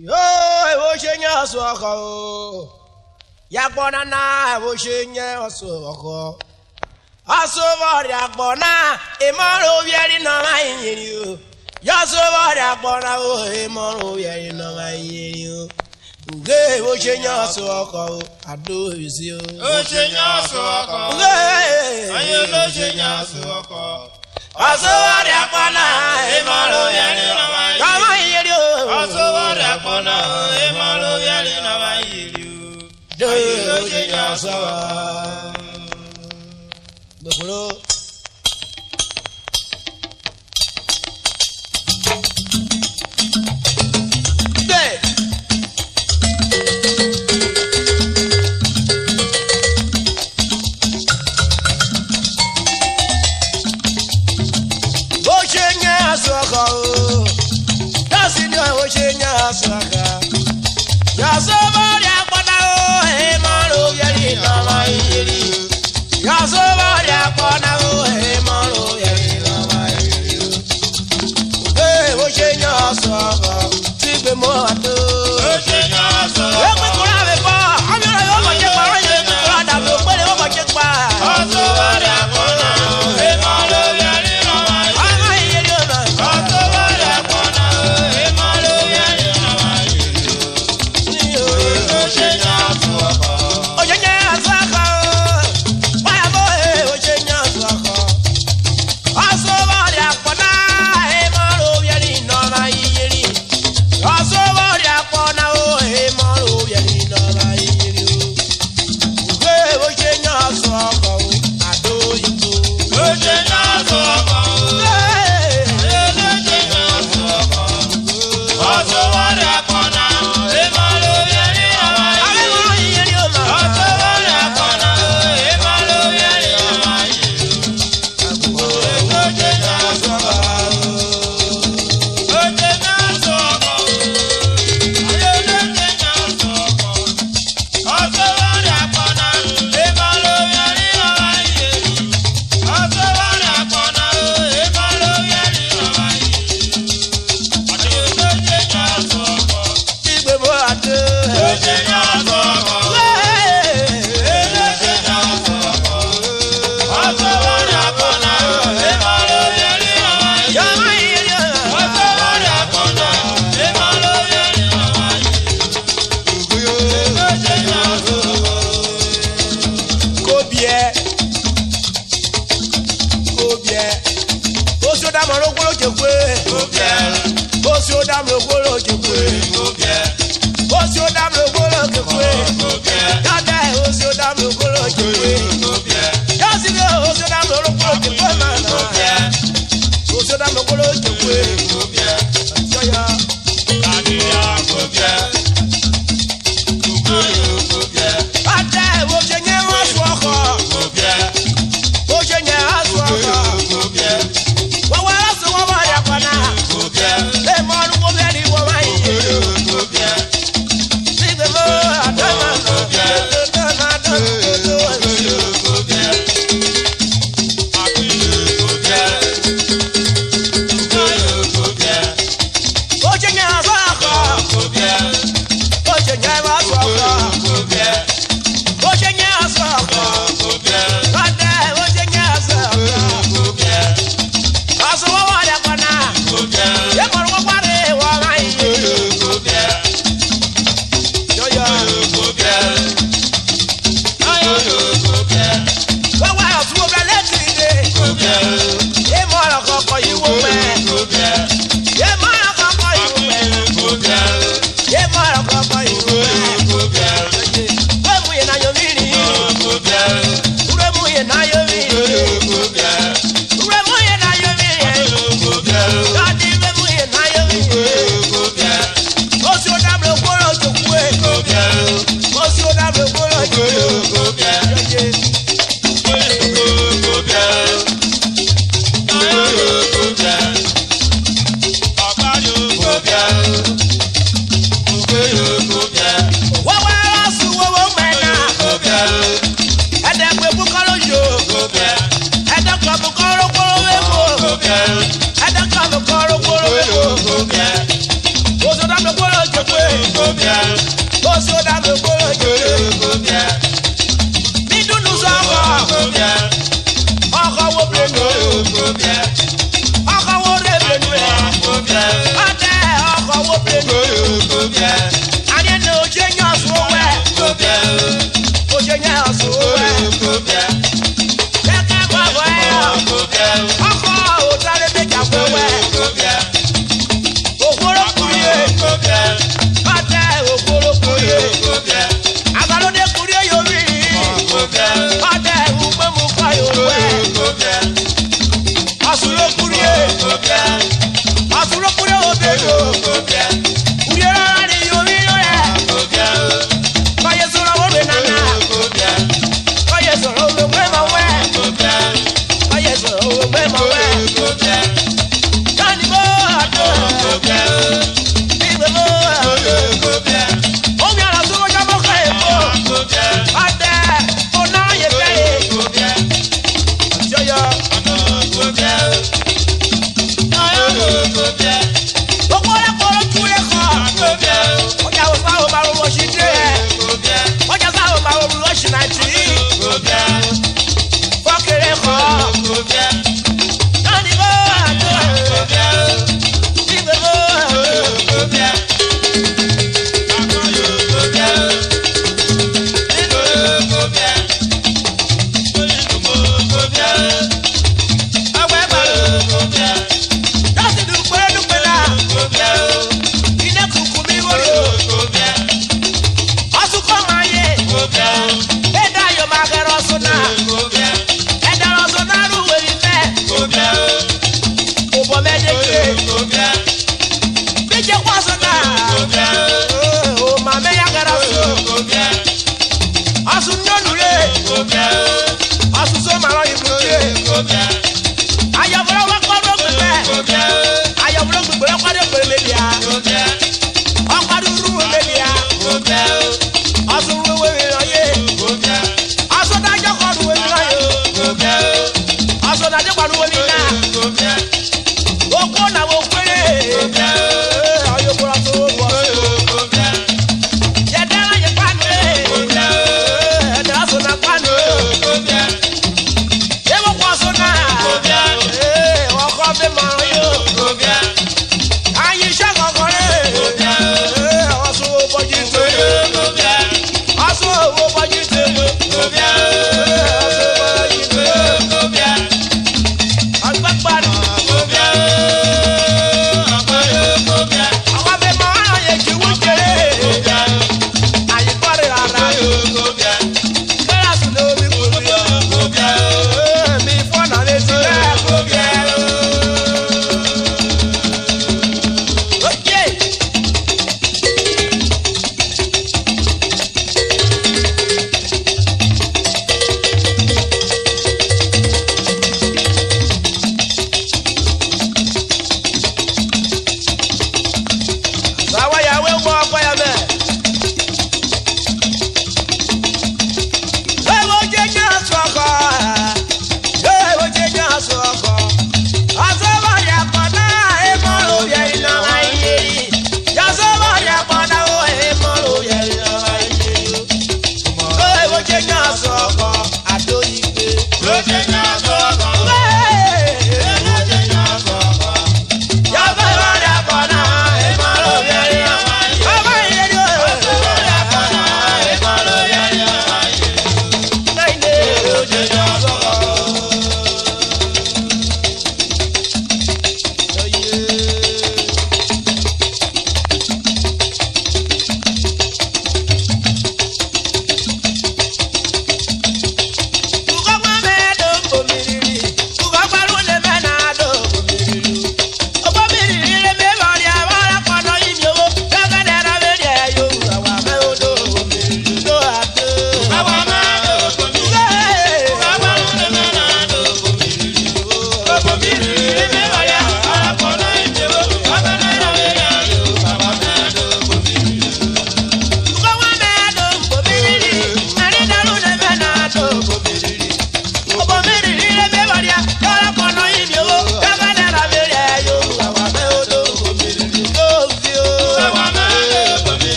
Yo, Oshenya Swako. Yakbona na, Oshenya Swako. Asover Yakbona, Emaro Yari no my you. Yasover Yakbona, Emaro Yari no my you. Gay Oshenya Swako, I do is you. Oshenya Swako. Gay, I am Oshenya Swako. Asover Yakbona, Emaro Yari no my you. Asovarapona, Emalo Yalina Mayu. Do Oshenya Swako. The Guru. Oshenya Swako. Oshenya Swaka. Yasovaria Ponao, Emaro Yarina Mairi. Yasovaria Ponao, Emaro Yarina Mairi. Hey, Oshenya Swaka. Tipe Moato. Oshenya Swaka. Let me grab it. I'm going to go and get my right. I'm going to get my Asovaria Ponao, Emaro Yarina Mairi. Asovaria Ponao, Emaro Yarina Mairi. Oshenya Swako. Oshenya Swako. Why boy, Oshenya Swako. Asovaria Ponao, Emaro Yarina Mairi. Asovaria Oso da me kolo jere. Mi dunu soko. Oko wo blenu. Oko wo reblenu. Ate oko wo blenu. Ade no jenya so we. Ojenya so we. Keke kwa we. Oko o tare be ja we. Ogoro kuye. Ate ogoro kuye. Agalo de kuye yo wi. Ate ugbe mu kwa yo we. Asulo kuye. Asulo kuye o de yo. Kuye ra ni yo wi.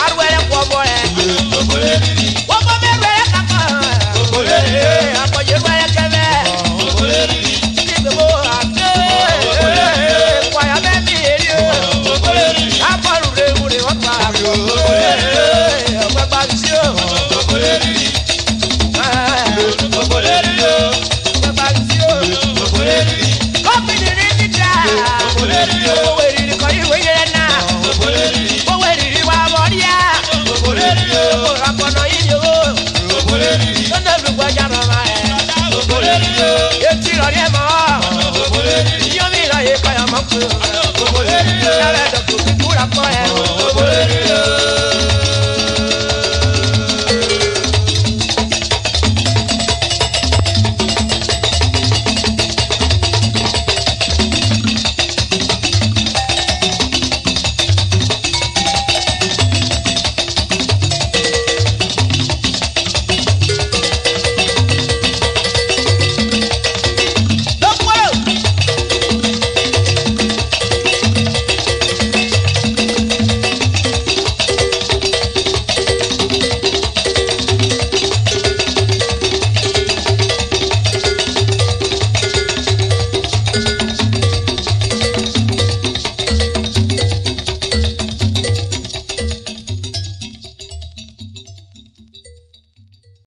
Arwele kwa boy. Lábẹ́ dọ̀kọ̀ kíkúra kọ́ ẹ̀.